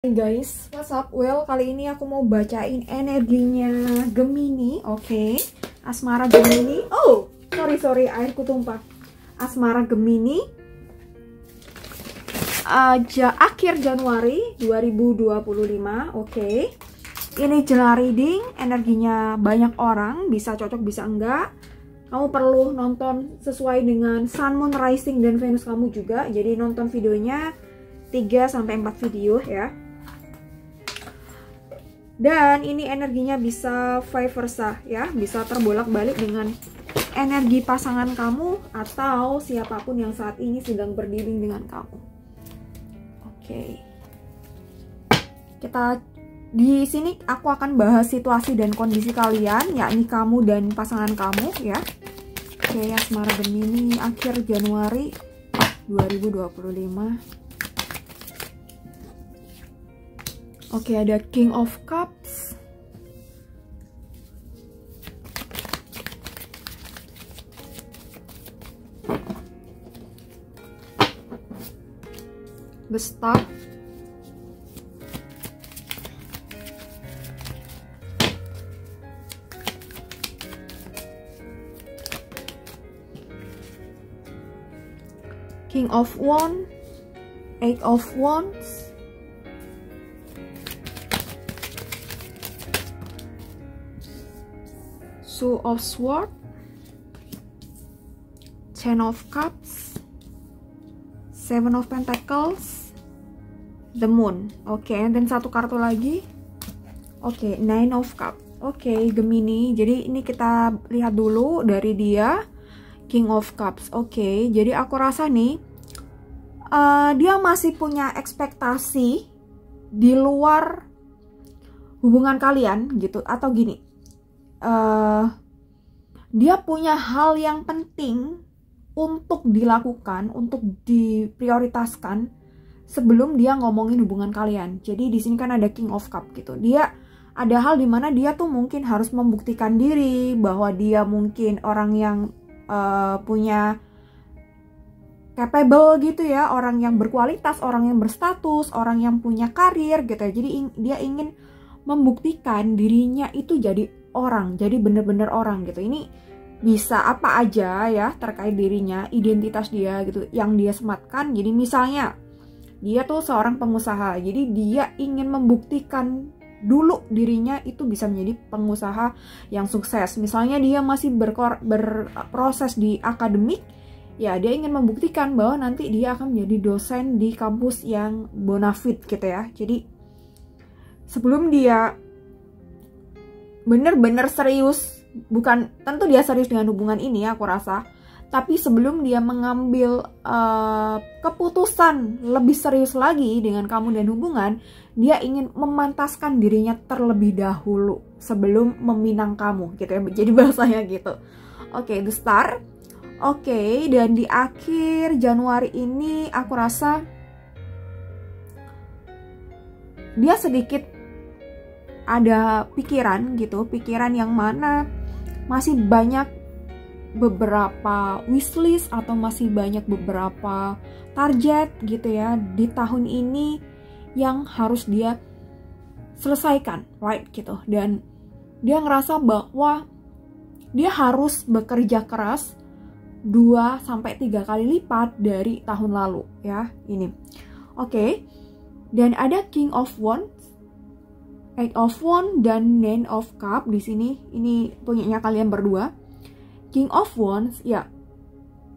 Hai guys, what's up? Well, kali ini aku mau bacain energinya Gemini, oke? Asmara Gemini. Oh, sorry, airku tumpah. Asmara Gemini akhir Januari 2025, oke? Ini general reading, energinya banyak orang, bisa cocok, bisa enggak. Kamu perlu nonton sesuai dengan Sun, Moon, Rising, dan Venus kamu juga. Jadi nonton videonya 3-4 video ya. Dan ini energinya bisa vice versa ya, bisa terbolak-balik dengan energi pasangan kamu atau siapapun yang saat ini sedang berdiri dengan kamu. Oke. Kita di sini aku akan bahas situasi dan kondisi kalian, yakni kamu dan pasangan kamu ya. Oke, asmara Gemini akhir Januari 2025. Oke, ada King of Cups, the Star, King of Wands, Eight of Wands, Two of Swords, Ten of Cups, Seven of Pentacles, The Moon. Oke, dan satu kartu lagi. Oke, Nine of Cups. Oke, Gemini. Jadi ini kita lihat dulu dari dia, King of Cups. Oke, jadi aku rasa nih dia masih punya ekspektasi di luar hubungan kalian gitu, atau gini. Dia punya hal yang penting untuk dilakukan, untuk diprioritaskan sebelum dia ngomongin hubungan kalian. Jadi di sini kan ada King of Cup gitu. Dia ada hal dimana dia tuh mungkin harus membuktikan diri bahwa dia mungkin orang yang punya capable gitu ya, orang yang berkualitas, orang yang berstatus, orang yang punya karir gitu ya. Jadi dia ingin membuktikan dirinya itu jadi orang, jadi bener-bener orang gitu. Ini bisa apa aja ya terkait dirinya, identitas dia gitu yang dia sematkan. Jadi misalnya dia tuh seorang pengusaha, jadi dia ingin membuktikan dulu dirinya itu bisa menjadi pengusaha yang sukses. Misalnya dia masih berproses di akademik, ya dia ingin membuktikan bahwa nanti dia akan menjadi dosen di kampus yang bonafit gitu ya. Jadi sebelum dia bener-bener serius, bukan tentu dia serius dengan hubungan ini aku rasa, tapi sebelum dia mengambil keputusan lebih serius lagi dengan kamu dan hubungan, dia ingin memantaskan dirinya terlebih dahulu sebelum meminang kamu gitu ya, jadi bahasanya gitu. Oke, the Star. Oke, dan di akhir Januari ini aku rasa dia sedikit ada pikiran gitu, pikiran yang mana masih banyak beberapa wishlist atau masih banyak beberapa target gitu ya di tahun ini yang harus dia selesaikan, right gitu. Dan dia ngerasa bahwa dia harus bekerja keras 2-3 kali lipat dari tahun lalu ya ini. Oke. Dan ada King of Wands, Eight of Wands, dan Nine of Cups di sini. Ini punyanya kalian berdua. King of Wands ya,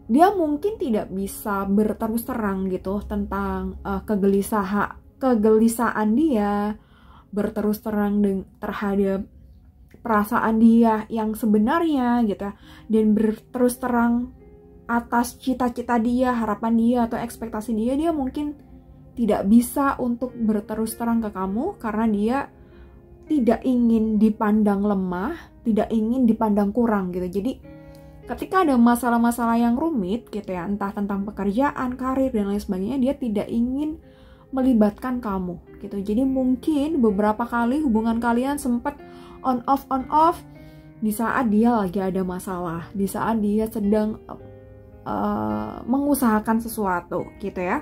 dia mungkin tidak bisa berterus terang gitu tentang kegelisahan dia, berterus terang terhadap perasaan dia yang sebenarnya gitu, dan berterus terang atas cita-cita dia, harapan dia atau ekspektasi dia. Dia mungkin tidak bisa untuk berterus terang ke kamu karena dia tidak ingin dipandang lemah, tidak ingin dipandang kurang gitu. Jadi ketika ada masalah-masalah yang rumit gitu ya, entah tentang pekerjaan, karir, dan lain sebagainya, dia tidak ingin melibatkan kamu gitu. Jadi mungkin beberapa kali hubungan kalian sempat on off di saat dia lagi ada masalah, di saat dia sedang mengusahakan sesuatu gitu ya.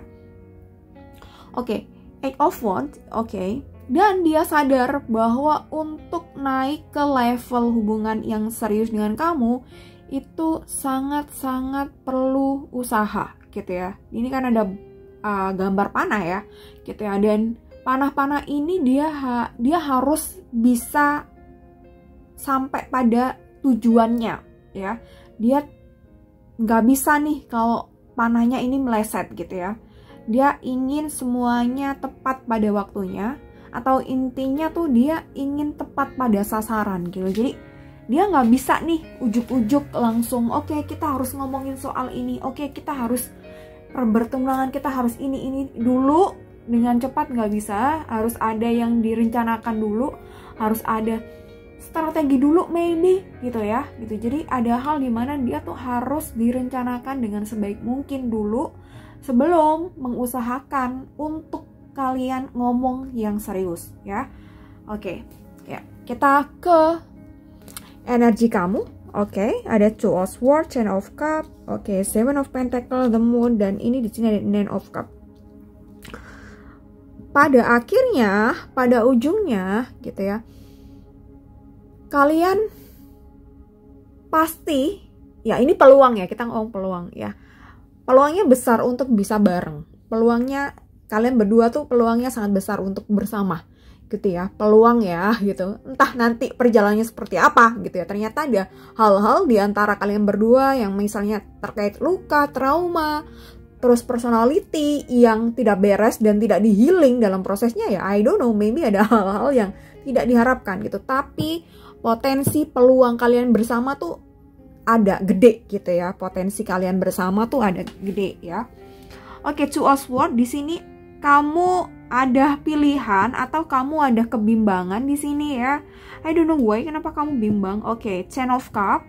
Oke, Eight of Wands, oke. Dan dia sadar bahwa untuk naik ke level hubungan yang serius dengan kamu itu sangat-sangat perlu usaha gitu ya. Ini kan ada gambar panah ya gitu ya. Dan panah-panah ini dia harus bisa sampai pada tujuannya ya. Dia nggak bisa nih kalau panahnya ini meleset gitu ya. Dia ingin semuanya tepat pada waktunya, atau intinya tuh dia ingin tepat pada sasaran gitu. Jadi dia nggak bisa nih ujuk-ujuk langsung oke, kita harus ngomongin soal ini, oke, kita harus pertunangan, kita harus ini dulu dengan cepat, nggak bisa. Harus ada yang direncanakan dulu, harus ada strategi dulu maybe gitu ya gitu. Jadi ada hal dimana dia tuh harus direncanakan dengan sebaik mungkin dulu sebelum mengusahakan untuk kalian ngomong yang serius ya. Oke, ya kita ke energi kamu. Oke, ada Two of Swords, Ten of Cups, oke, Seven of Pentacles, The Moon, dan ini di sini ada Nine of Cups. Pada akhirnya, pada ujungnya gitu ya, kalian pasti ya, ini peluang ya, kita ngomong peluang ya. Peluangnya besar untuk bisa bareng. Peluangnya kalian berdua tuh peluangnya sangat besar untuk bersama gitu ya. Peluang ya gitu. Entah nanti perjalanannya seperti apa gitu ya. Ternyata ada hal-hal di antara kalian berdua yang misalnya terkait luka, trauma, terus personality yang tidak beres dan tidak di-healing dalam prosesnya ya. I don't know, maybe ada hal-hal yang tidak diharapkan gitu. Tapi potensi peluang kalian bersama tuh ada gede gitu ya. Potensi kalian bersama tuh ada gede ya. Oke, Two of Swords di sini kamu ada pilihan atau kamu ada kebimbangan di sini ya. I don't know why, kenapa kamu bimbang. Oke, Ten of Cups.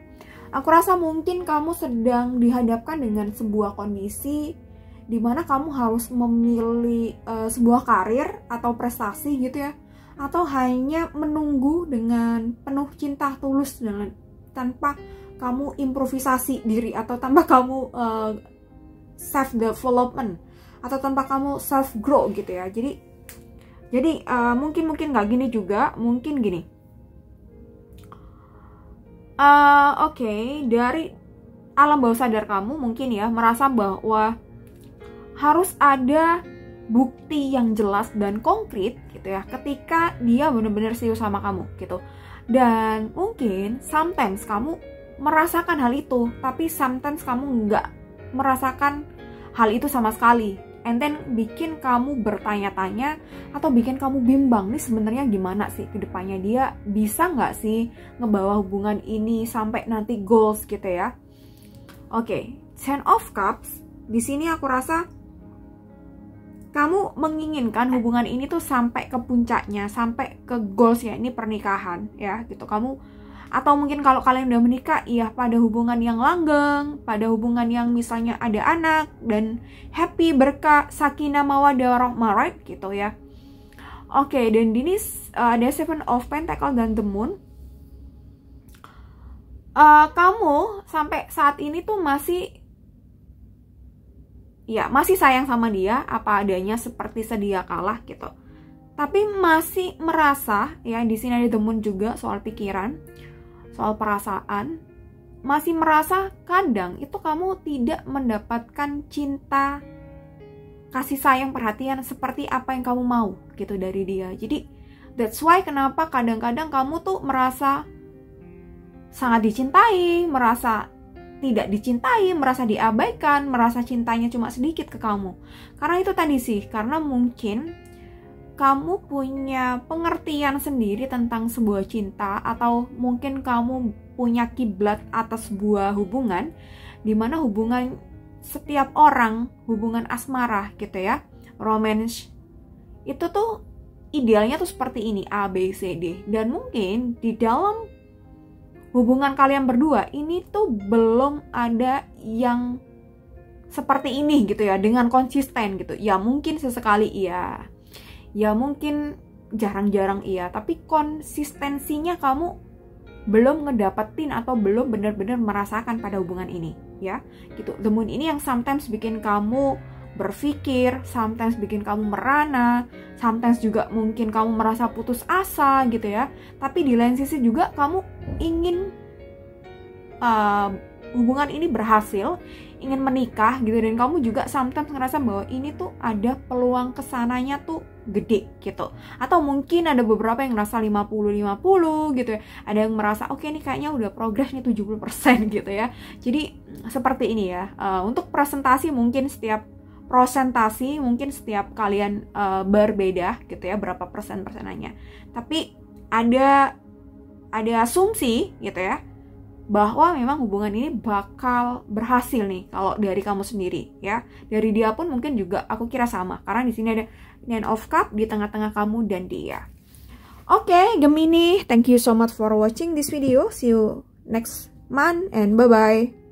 Aku rasa mungkin kamu sedang dihadapkan dengan sebuah kondisi di mana kamu harus memilih sebuah karir atau prestasi gitu ya. Atau hanya menunggu dengan penuh cinta tulus tanpa kamu improvisasi diri, atau tanpa kamu self development, atau tanpa kamu self grow gitu ya. Jadi mungkin nggak gini juga, mungkin gini. Oke, dari alam bawah sadar kamu mungkin ya merasa bahwa harus ada bukti yang jelas dan konkret gitu ya ketika dia benar-benar serius sama kamu gitu. Dan mungkin sometimes kamu merasakan hal itu, tapi sometimes kamu nggak merasakan hal itu sama sekali. And then bikin kamu bertanya-tanya atau bikin kamu bimbang nih sebenarnya gimana sih kedepannya, dia bisa nggak sih ngebawa hubungan ini sampai nanti goals gitu ya. Oke, Ten of Cups di sini aku rasa kamu menginginkan hubungan ini tuh sampai ke puncaknya, sampai ke goalsnya, ini pernikahan ya gitu. Kamu atau mungkin kalau kalian udah menikah, ya pada hubungan yang langgeng, pada hubungan yang misalnya ada anak dan happy, berkah, sakinah, mawaddah, warahmah gitu ya. Oke, dan ini ada Seven of Pentacles dan The Moon. Kamu sampai saat ini tuh masih sayang sama dia apa adanya seperti sedia kalah gitu. Tapi masih merasa ya, di sini ada The Moon juga soal pikiran, soal perasaan, masih merasa kadang itu kamu tidak mendapatkan cinta, kasih sayang, perhatian seperti apa yang kamu mau gitu dari dia. Jadi that's why kenapa kadang-kadang kamu tuh merasa sangat dicintai, merasa tidak dicintai, merasa diabaikan, merasa cintanya cuma sedikit ke kamu. Karena itu tadi sih, karena mungkin kamu punya pengertian sendiri tentang sebuah cinta, atau mungkin kamu punya kiblat atas sebuah hubungan, dimana hubungan setiap orang, hubungan asmara gitu ya, romance, itu tuh idealnya tuh seperti ini, A, B, C, D. Dan mungkin di dalam hubungan kalian berdua ini tuh belum ada yang seperti ini gitu ya, dengan konsisten gitu. Ya mungkin sesekali iya, ya mungkin jarang-jarang iya, tapi konsistensinya kamu belum ngedapetin atau belum benar-benar merasakan pada hubungan ini ya gitu. The Moon ini yang sometimes bikin kamu berpikir, sometimes bikin kamu merana, sometimes juga mungkin kamu merasa putus asa gitu ya. Tapi di lain sisi juga kamu ingin hubungan ini berhasil, ingin menikah gitu, dan kamu juga sometimes ngerasa bahwa ini tuh ada peluang kesananya tuh gede gitu. Atau mungkin ada beberapa yang ngerasa 50-50 gitu ya. Ada yang merasa oke, ini kayaknya udah progres nih 70% gitu ya. Jadi seperti ini ya. Untuk presentasi mungkin setiap prosentasi mungkin setiap kalian berbeda gitu ya, berapa persenannya. Tapi ada asumsi gitu ya, bahwa memang hubungan ini bakal berhasil nih kalau dari kamu sendiri ya. Dari dia pun mungkin juga aku kira sama, karena di sini ada Nine of Cups di tengah-tengah kamu dan dia. Oke, Gemini, thank you so much for watching this video. See you next month and bye-bye.